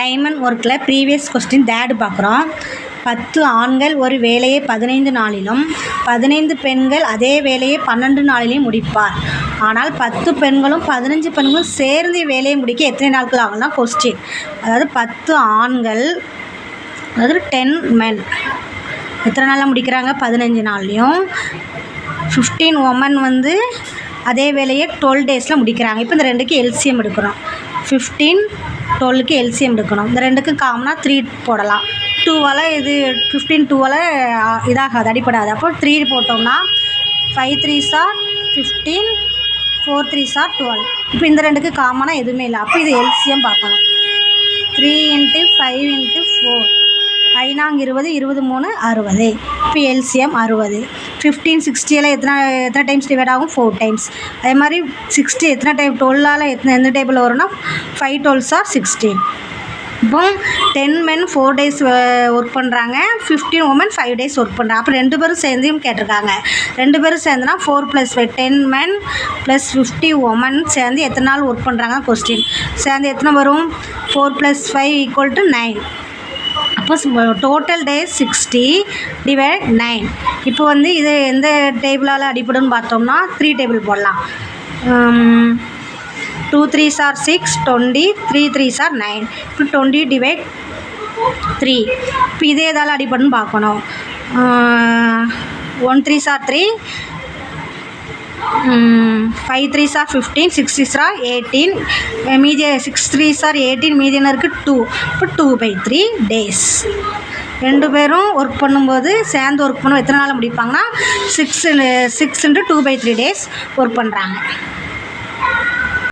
Time and ஒர்க்கில் previous question third பார்க்குறோம். 10 ஆண்கள் ஒரு வேலையை 15 நாளிலும் 15 பெண்கள் அதே வேலையை 12 நாளிலையும் முடிப்பார். ஆனால் 10 பெண்களும் 15 பெண்களும் சேர்ந்து வேலையை முடிக்க எத்தனை நாட்கள் ஆகும்னா கொஸ்டின். அதாவது 10 ஆண்கள், அதாவது 10 men எத்தனை நாளில் முடிக்கிறாங்க? 15 நாள்லையும். 15 women வந்து அதே வேலையை 12 days முடிக்கிறாங்க. இப்போ இந்த ரெண்டுக்கு எல்சிஎம் எடுக்கிறோம். 15 12க்கு எல்சிஎம் எடுக்கணும். இந்த ரெண்டுக்கும் காமனாக 3 போடலாம். 2வால் இது 15 2வால் இதாகாது, அடிப்படாது. அப்போ 3 போட்டோம்னா 5 3s are 15, 4 3s are 12. இப்போ இந்த ரெண்டுக்கு காமனாக எதுவுமே இல்லை. அப்போ இது எல்சிஎம் பார்க்கணும். 3 × 5 × 4 5 20 23 60. இப்போ எல்சிஎம் 60. 15 60 எத்தனை டைம்ஸ் டிவைட் ஆகும்? 4 டைம்ஸ். அதே மாதிரி 60 எத்தனை டைம் 12ஆல் எந்த டேபிள் வரும்னா 5 12s are 16. இப்போ 10 men 4 days ஒர்க் பண்ணுறாங்க, 15 women 5 days ஒர்க் பண்ணுறாங்க. அப்போ 2 பேரும் சேர்ந்தும் கேட்டிருக்காங்க. 2 பேரும் சேர்ந்துனா 4 + 5 10 men + 50 women சேர்ந்து எத்தனை நாள் ஒர்க் பண்ணுறாங்க கொஸ்டின். சேர்ந்து எத்தனை வரும்? 4 + 5 = 9. அப்போ டோட்டல் டேஸ் 60 / 9. இப்போ வந்து இது எந்த டேபிளால் அடிப்படுன்னு பார்த்தோம்னா 3 டேபிள் போடலாம். 2 3s are 6 20, 3 3s are 9. இப்போ 20 / 3. இப்போ இதே எதால் அடிப்படுன்னு பார்க்கணும். 1 3s are 3, 5 3s are 15, 6 3s are 18, மீதி 6 3s are 18, மீதி என்ன இருக்குது? 2. இப்போ 2/3 days. 2 பேரும் ஒர்க் பண்ணும்போது சேர்ந்து ஒர்க் பண்ணுவோம். எத்தனை நாள் முடிப்பாங்கன்னா 6 × 2/3 days ஒர்க் பண்ணுறாங்க.